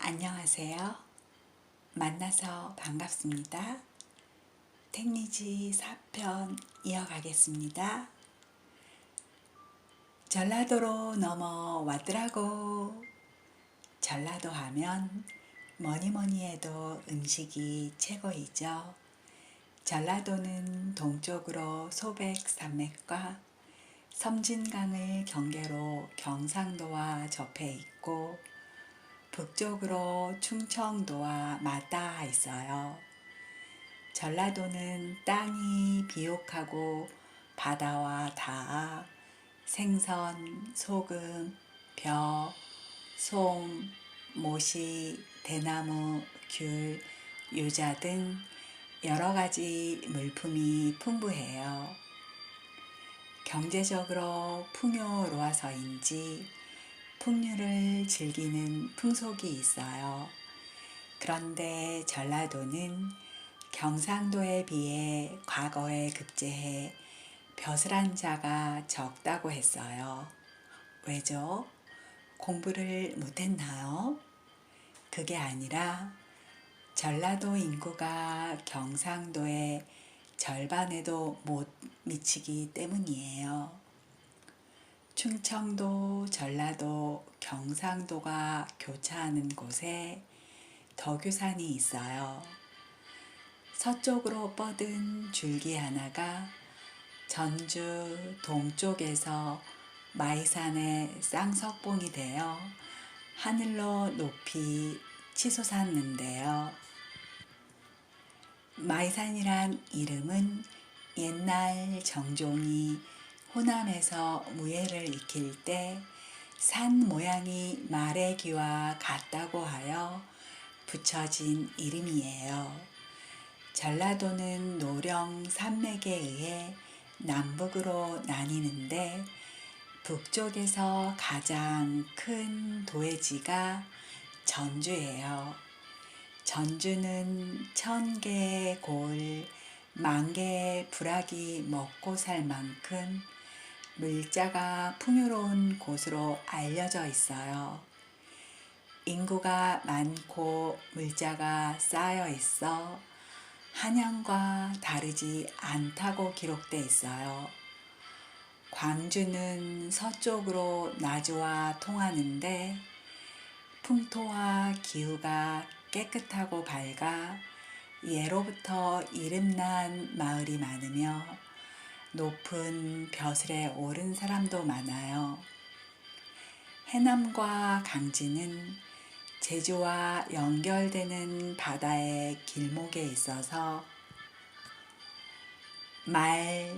안녕하세요. 만나서 반갑습니다. 택리지 4편 이어가겠습니다. 전라도로 넘어왔더라고. 전라도 하면 뭐니뭐니 해도 음식이 최고이죠. 전라도는 동쪽으로 소백산맥과 섬진강을 경계로 경상도와 접해 있고 북쪽으로 충청도와 맞닿아 있어요. 전라도는 땅이 비옥하고 바다와 닿아 생선, 소금, 벼, 송, 모시, 대나무, 귤, 유자 등 여러 가지 물품이 풍부해요. 경제적으로 풍요로워서인지 풍류를 즐기는 풍속이 있어요. 그런데 전라도는 경상도에 비해 과거에 급제해 벼슬한 자가 적다고 했어요. 왜죠? 공부를 못했나요? 그게 아니라 전라도 인구가 경상도의 절반에도 못 미치기 때문이에요. 충청도, 전라도, 경상도가 교차하는 곳에 덕유산이 있어요. 서쪽으로 뻗은 줄기 하나가 전주 동쪽에서 마이산의 쌍석봉이 되어 하늘로 높이 치솟았는데요. 마이산이란 이름은 옛날 정종이 호남에서 무예를 익힐 때 산 모양이 말의 귀와 같다고 하여 붙여진 이름이에요. 전라도는 노령 산맥에 의해 남북으로 나뉘는데 북쪽에서 가장 큰 도회지가 전주예요. 전주는 1000개의 골, 10,000개의 부락이 먹고 살 만큼 물자가 풍요로운 곳으로 알려져 있어요. 인구가 많고 물자가 쌓여 있어 한양과 다르지 않다고 기록돼 있어요. 광주는 서쪽으로 나주와 통하는데 풍토와 기후가 깨끗하고 밝아 예로부터 이름난 마을이 많으며 높은 벼슬에 오른 사람도 많아요. 해남과 강진은 제주와 연결되는 바다의 길목에 있어서 말,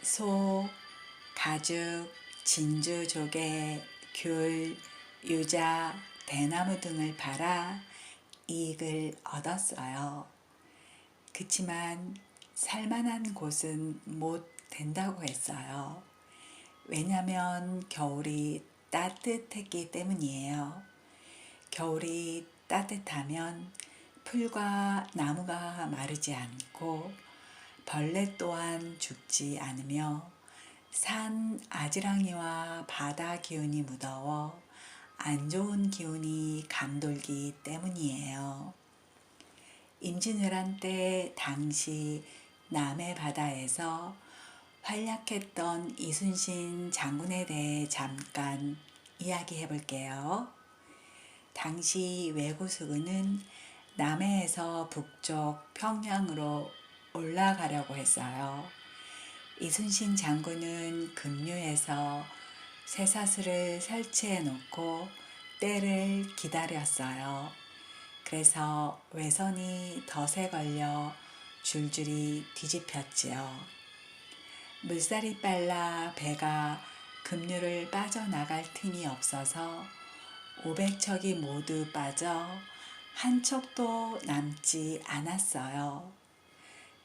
소, 가죽, 진주 조개, 귤, 유자, 대나무 등을 팔아 이익을 얻었어요. 그치만 살만한 곳은 못 된다고 했어요. 왜냐면 겨울이 따뜻했기 때문이에요. 겨울이 따뜻하면 풀과 나무가 마르지 않고 벌레 또한 죽지 않으며 산 아지랑이와 바다 기운이 무더워 안 좋은 기운이 감돌기 때문이에요. 임진왜란 때 당시 남해 바다에서 활약했던 이순신 장군에 대해 잠깐 이야기해 볼게요. 당시 왜구수군은 남해에서 북쪽 평양으로 올라가려고 했어요. 이순신 장군은 급류에서 쇠사슬을 설치해 놓고 때를 기다렸어요. 그래서 외선이 덫에 걸려 줄줄이 뒤집혔지요. 물살이 빨라 배가 급류를 빠져나갈 틈이 없어서 500척이 모두 빠져 한 척도 남지 않았어요.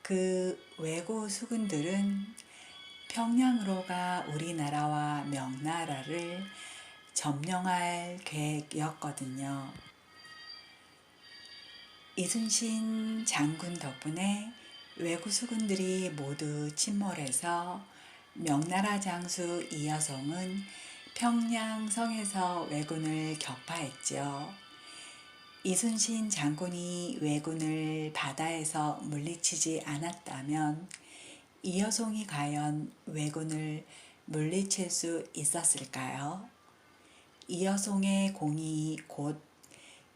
그 왜구 수군들은 평양으로가 우리나라와 명나라를 점령할 계획이었거든요. 이순신 장군 덕분에 왜구 수군들이 모두 침몰해서 명나라 장수 이여성은 평양성에서 왜군을 격파했지요. 이순신 장군이 왜군을 바다에서 물리치지 않았다면 이여송이 과연 왜군을 물리칠 수 있었을까요? 이여송의 공이 곧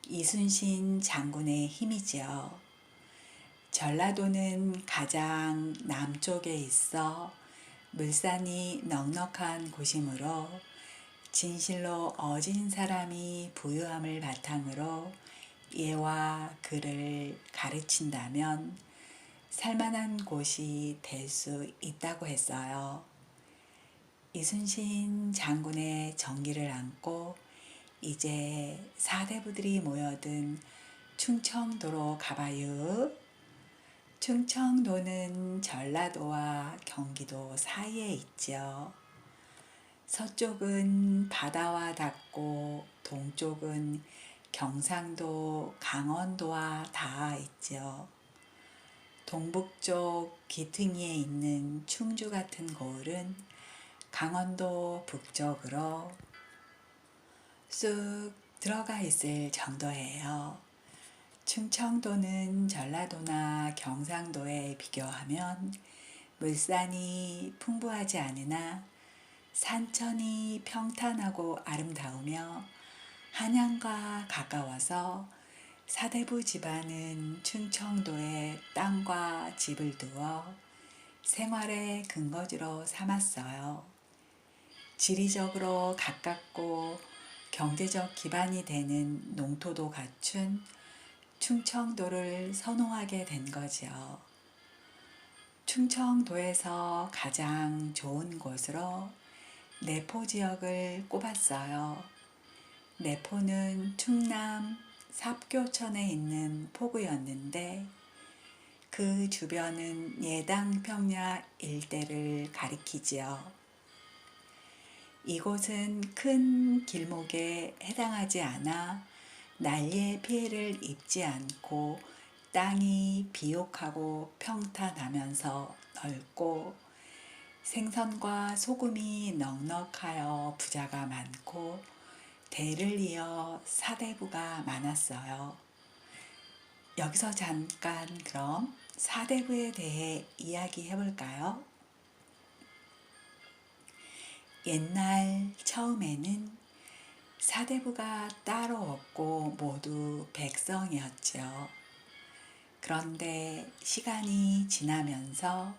이순신 장군의 힘이지요. 전라도는 가장 남쪽에 있어 물산이 넉넉한 곳이므로 진실로 어진 사람이 부유함을 바탕으로 예와 글을 가르친다면 살만한 곳이 될 수 있다고 했어요. 이순신 장군의 정기를 안고 이제 사대부들이 모여든 충청도로 가봐요. 충청도는 전라도와 경기도 사이에 있죠. 서쪽은 바다와 닿고 동쪽은 경상도, 강원도와 닿아 있죠. 동북쪽 기퉁이에 있는 충주 같은 고을은 강원도 북쪽으로 쑥 들어가 있을 정도예요. 충청도는 전라도나 경상도에 비교하면 물산이 풍부하지 않으나 산천이 평탄하고 아름다우며 한양과 가까워서 사대부 집안은 충청도에 땅과 집을 두어 생활의 근거지로 삼았어요. 지리적으로 가깝고 경제적 기반이 되는 농토도 갖춘 충청도를 선호하게 된 거죠. 충청도에서 가장 좋은 곳으로 내포 지역을 꼽았어요. 내포는 충남 삽교천에 있는 포구였는데 그 주변은 예당평야 일대를 가리키지요. 이곳은 큰 길목에 해당하지 않아 난리의 피해를 입지 않고 땅이 비옥하고 평탄하면서 넓고 생선과 소금이 넉넉하여 부자가 많고 대를 이어 사대부가 많았어요. 여기서 잠깐 그럼 사대부에 대해 이야기해 볼까요? 옛날 처음에는 사대부가 따로 없고 모두 백성이었죠. 그런데 시간이 지나면서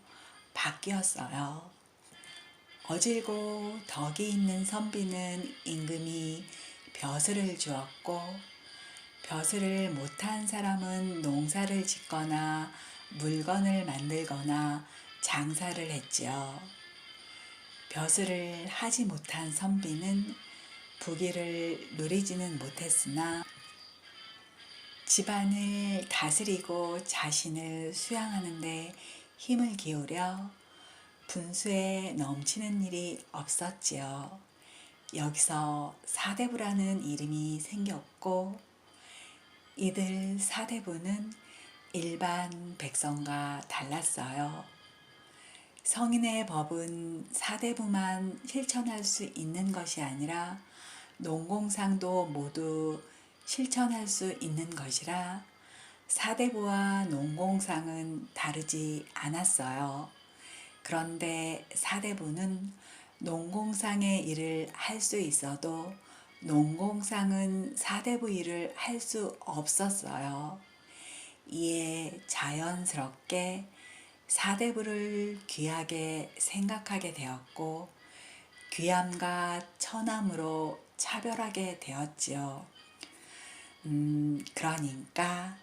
바뀌었어요. 어질고 덕이 있는 선비는 임금이 벼슬을 주었고 벼슬을 못한 사람은 농사를 짓거나 물건을 만들거나 장사를 했지요. 벼슬을 하지 못한 선비는 부귀를 누리지는 못했으나 집안을 다스리고 자신을 수양하는 데 힘을 기울여 분수에 넘치는 일이 없었지요. 여기서 사대부라는 이름이 생겼고 이들 사대부는 일반 백성과 달랐어요. 성인의 법은 사대부만 실천할 수 있는 것이 아니라 농공상도 모두 실천할 수 있는 것이라 사대부와 농공상은 다르지 않았어요. 그런데 사대부는 농공상의 일을 할 수 있어도 농공상은 사대부 일을 할 수 없었어요. 이에 자연스럽게 사대부를 귀하게 생각하게 되었고 귀함과 천함으로 차별하게 되었지요. 그러니까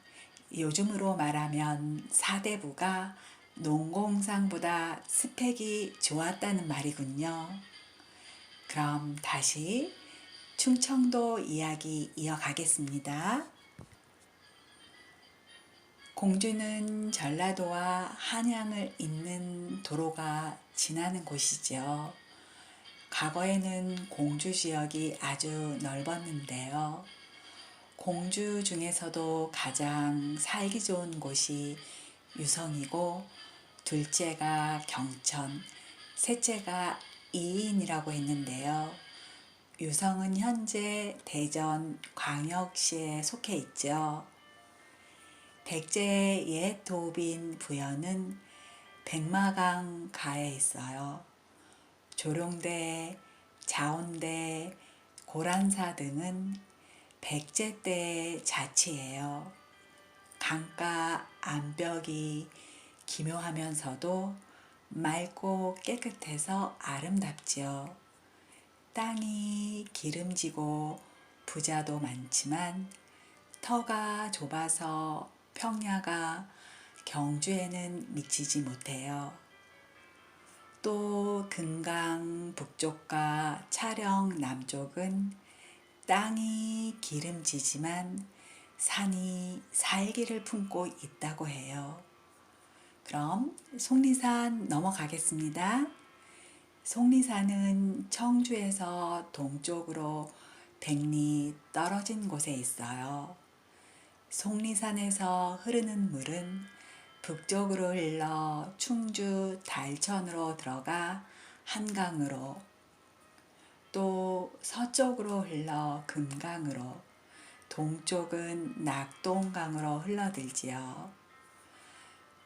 요즘으로 말하면 사대부가 농공상보다 스펙이 좋았다는 말이군요. 그럼 다시 충청도 이야기 이어가겠습니다. 공주는 전라도와 한양을 잇는 도로가 지나는 곳이죠. 과거에는 공주 지역이 아주 넓었는데요. 공주 중에서도 가장 살기 좋은 곳이 유성이고 둘째가 경천, 셋째가 이인이라고 했는데요. 유성은 현재 대전광역시에 속해 있죠. 백제의 옛 도읍인 부여는 백마강 가에 있어요. 조룡대, 자원대, 고란사 등은 백제 때의 자치예요. 강가 암벽이 기묘하면서도 맑고 깨끗해서 아름답지요. 땅이 기름지고 부자도 많지만 터가 좁아서 평야가 경주에는 미치지 못해요. 또 금강 북쪽과 차령 남쪽은 땅이 기름지지만 산이 살기를 품고 있다고 해요. 그럼 속리산 넘어가겠습니다. 속리산은 청주에서 동쪽으로 100리 떨어진 곳에 있어요. 속리산에서 흐르는 물은 북쪽으로 흘러 충주 달천으로 들어가 한강으로, 또 서쪽으로 흘러 금강으로, 동쪽은 낙동강으로 흘러들지요.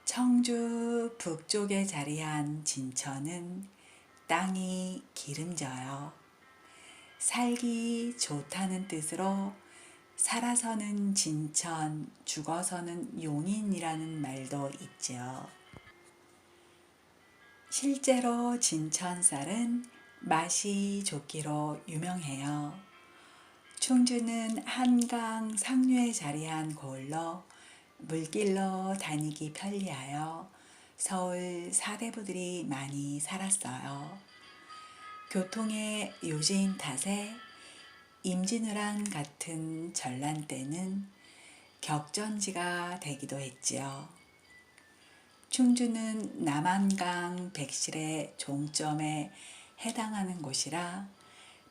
청주 북쪽에 자리한 진천은 땅이 기름져요. 살기 좋다는 뜻으로 살아서는 진천, 죽어서는 용인이라는 말도 있죠. 실제로 진천쌀은 맛이 좋기로 유명해요. 충주는 한강 상류에 자리한 고을로 물길로 다니기 편리하여 서울 사대부들이 많이 살았어요. 교통의 요지인 탓에 임진왜란 같은 전란 때는 격전지가 되기도 했지요. 충주는 남한강 백실의 종점에 해당하는 곳이라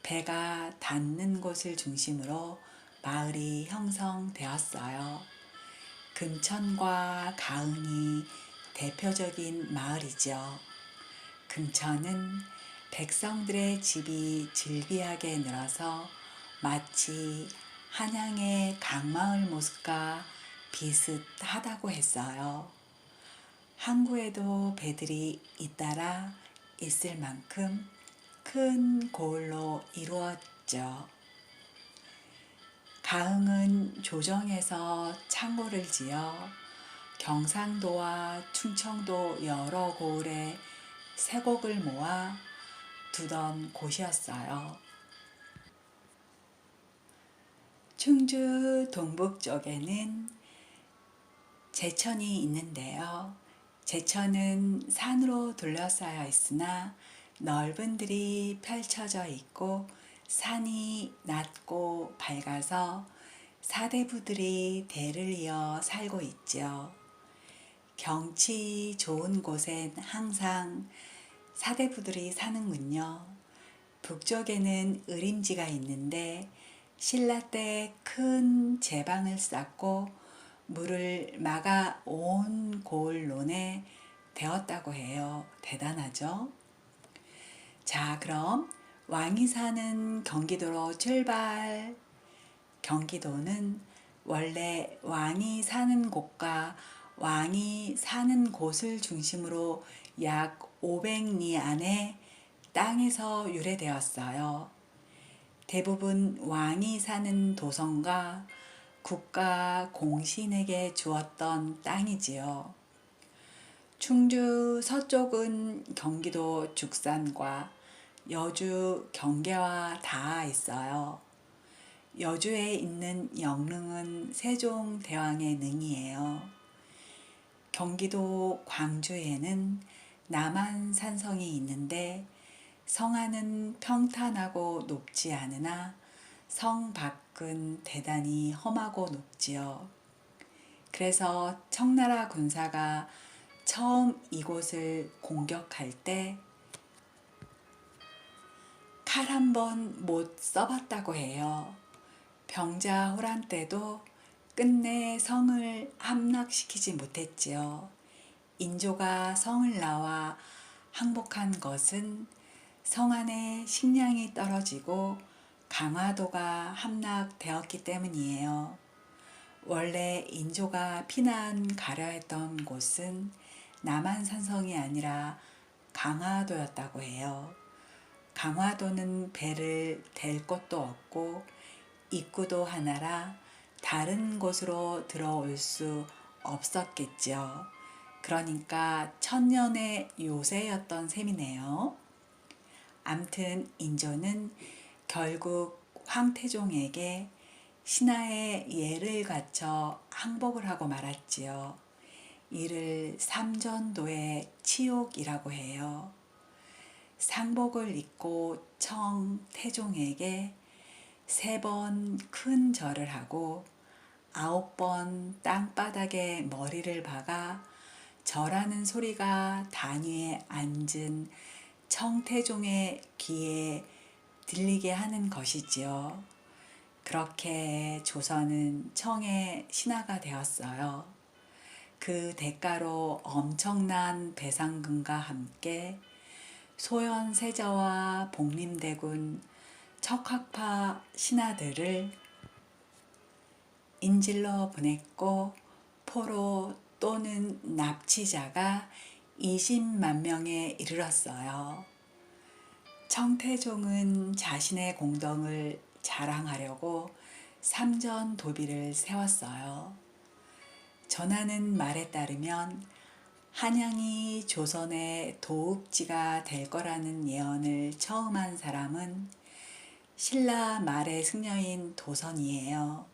배가 닿는 곳을 중심으로 마을이 형성되었어요. 금천과 가은이 대표적인 마을이죠. 금천은 백성들의 집이 즐비하게 늘어서 마치 한양의 강마을 모습과 비슷하다고 했어요. 항구에도 배들이 잇따라 있을 만큼 큰 고을로 이루어졌죠. 가흥은 조정에서 창고를 지어 경상도와 충청도 여러 고을에 쇠곡을 모아 두던 곳이었어요. 충주 동북쪽에는 제천이 있는데요. 제천은 산으로 둘러싸여 있으나 넓은 들이 펼쳐져 있고 산이 낮고 밝아서 사대부들이 대를 이어 살고 있죠. 경치 좋은 곳엔 항상 사대부들이 사는군요. 북쪽에는 의림지가 있는데 신라 때 큰 제방을 쌓고 물을 막아 온 고을 논에 되었다고 해요. 대단하죠? 자, 그럼 왕이 사는 경기도로 출발. 경기도는 원래 왕이 사는 곳과 왕이 사는 곳을 중심으로 약 500리 안에 땅에서 유래되었어요. 대부분 왕이 사는 도성과 국가 공신에게 주었던 땅이지요. 충주 서쪽은 경기도 죽산과 여주 경계와 닿아 있어요. 여주에 있는 영릉은 세종대왕의 능이에요. 경기도 광주에는 남한산성이 있는데 성안은 평탄하고 높지 않으나 성 밖은 대단히 험하고 높지요. 그래서 청나라 군사가 처음 이곳을 공격할 때 칼 한 번 못 써봤다고 해요. 병자호란 때도 끝내 성을 함락시키지 못했지요. 인조가 성을 나와 항복한 것은 성 안에 식량이 떨어지고 강화도가 함락되었기 때문이에요. 원래 인조가 피난 가려 했던 곳은 남한산성이 아니라 강화도였다고 해요. 강화도는 배를 댈 곳도 없고 입구도 하나라 다른 곳으로 들어올 수 없었겠지요. 그러니까 천년의 요새였던 셈이네요. 암튼 인조는 결국 황태종에게 신하의 예를 갖춰 항복을 하고 말았지요. 이를 삼전도의 치욕이라고 해요. 상복을 입고 청태종에게 3번 큰 절을 하고 9번 땅바닥에 머리를 박아 절하는 소리가 단위에 앉은 청태종의 귀에 들리게 하는 것이지요. 그렇게 조선은 청의 신하가 되었어요. 그 대가로 엄청난 배상금과 함께 소현세자와 복림대군 척학파 신하들을 인질로 보냈고 포로 또는 납치자가 20만 명에 이르렀어요. 청태종은 자신의 공덕을 자랑하려고 삼전도비를 세웠어요. 전하는 말에 따르면 한양이 조선의 도읍지가 될 거라는 예언을 처음 한 사람은 신라 말의 승려인 도선이에요.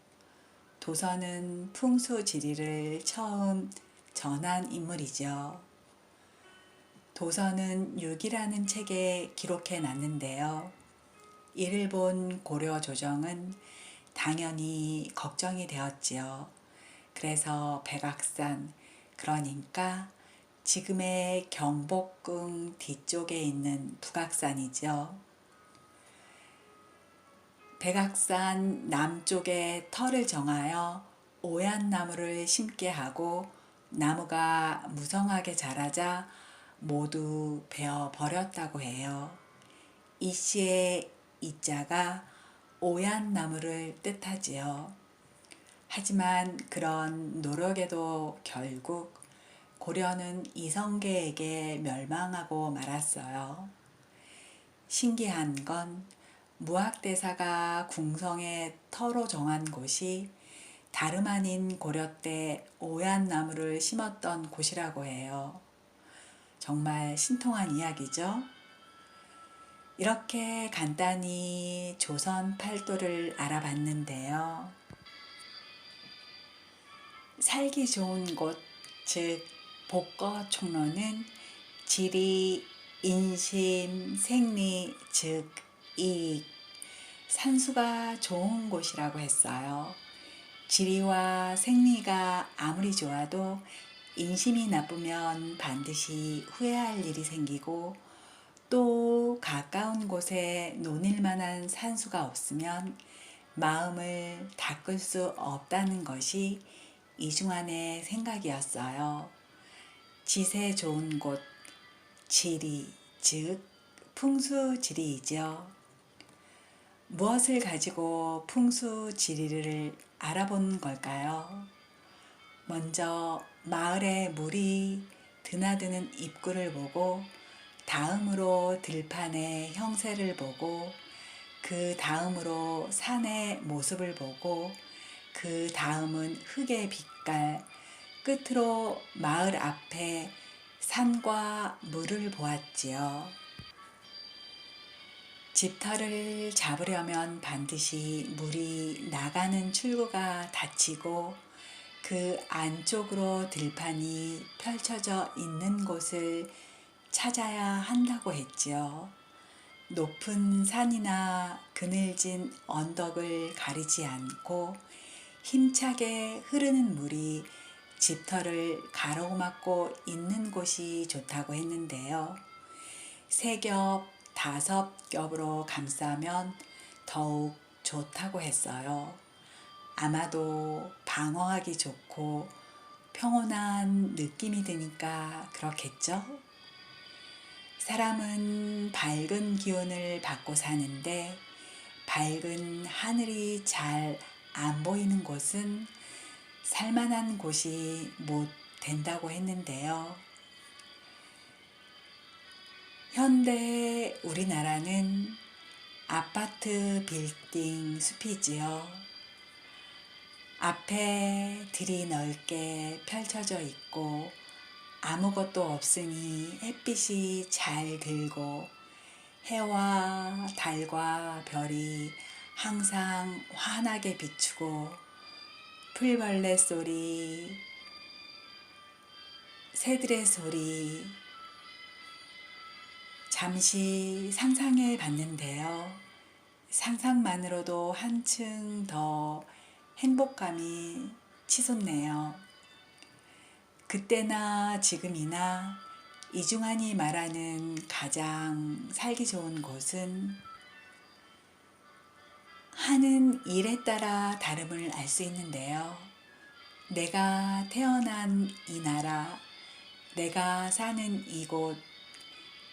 도선은 풍수지리를 처음 전한 인물이죠. 도선은 육이라는 책에 기록해 놨는데요. 이를 본 고려 조정은 당연히 걱정이 되었지요. 그래서 백악산, 그러니까 지금의 경복궁 뒤쪽에 있는 북악산이죠. 백악산 남쪽에 터를 정하여 오얏나무를 심게 하고 나무가 무성하게 자라자 모두 베어 버렸다고 해요. 이 시의 이자가 오얏나무를 뜻하지요. 하지만 그런 노력에도 결국 고려는 이성계에게 멸망하고 말았어요. 신기한 건 무학대사가 궁성에 터로 정한 곳이 다름 아닌 고려 때 오얏나무를 심었던 곳이라고 해요. 정말 신통한 이야기죠. 이렇게 간단히 조선 팔도를 알아봤는데요. 살기 좋은 곳, 즉 복거총로는 지리, 인심, 생리, 즉 이익, 산수가 좋은 곳이라고 했어요. 지리와 생리가 아무리 좋아도 인심이 나쁘면 반드시 후회할 일이 생기고 또 가까운 곳에 논일 만한 산수가 없으면 마음을 닦을 수 없다는 것이 이중환의 생각이었어요. 지세 좋은 곳, 지리, 즉 풍수지리이죠. 무엇을 가지고 풍수지리를 알아본 걸까요? 먼저 마을에 물이 드나드는 입구를 보고 다음으로 들판의 형세를 보고 그 다음으로 산의 모습을 보고 그 다음은 흙의 빛깔, 끝으로 마을 앞에 산과 물을 보았지요. 집터를 잡으려면 반드시 물이 나가는 출구가 닫히고 그 안쪽으로 들판이 펼쳐져 있는 곳을 찾아야 한다고 했지요. 높은 산이나 그늘진 언덕을 가리지 않고 힘차게 흐르는 물이 집터를 가로막고 있는 곳이 좋다고 했는데요. 3겹, 5겹으로 감싸면 더욱 좋다고 했어요. 아마도 방어하기 좋고 평온한 느낌이 드니까 그렇겠죠? 사람은 밝은 기운을 받고 사는데 밝은 하늘이 잘 안 보이는 곳은 살만한 곳이 못 된다고 했는데요. 현대 우리나라는 아파트 빌딩 숲이지요. 앞에 들이 넓게 펼쳐져 있고 아무것도 없으니 햇빛이 잘 들고 해와 달과 별이 항상 환하게 비추고 풀벌레 소리, 새들의 소리 잠시 상상해 봤는데요. 상상만으로도 한층 더 행복감이 치솟네요. 그때나 지금이나 이중환이 말하는 가장 살기 좋은 곳은 하는 일에 따라 다름을 알 수 있는데요. 내가 태어난 이 나라, 내가 사는 이곳,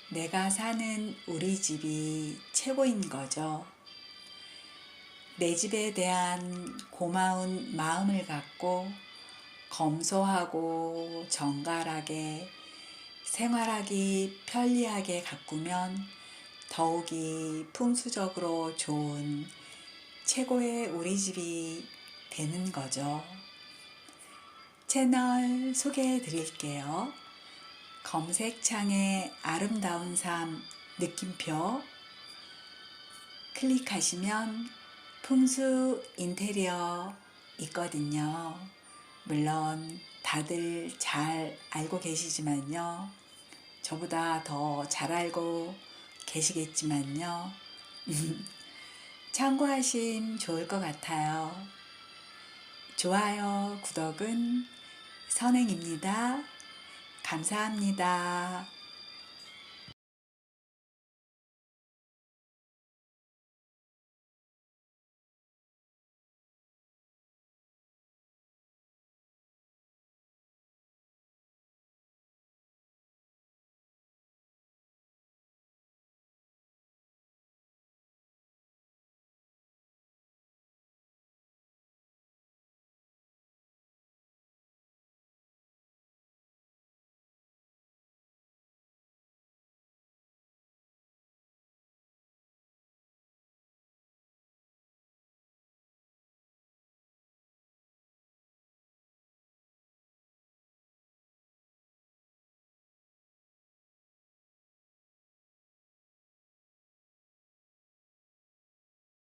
내가 사는 우리 집이 최고인 거죠. 내 집에 대한 고마운 마음을 갖고 검소하고 정갈하게 생활하기 편리하게 가꾸면 더욱이 풍수적으로 좋은 최고의 우리 집이 되는 거죠. 채널 소개해 드릴게요. 검색창에 아름다운 삶 느낌표 클릭하시면 풍수 인테리어 있거든요. 물론 다들 잘 알고 계시지만요. 저보다 더 잘 알고 계시겠지만요. 참고하시면 좋을 것 같아요. 좋아요, 구독은 선행입니다. 감사합니다.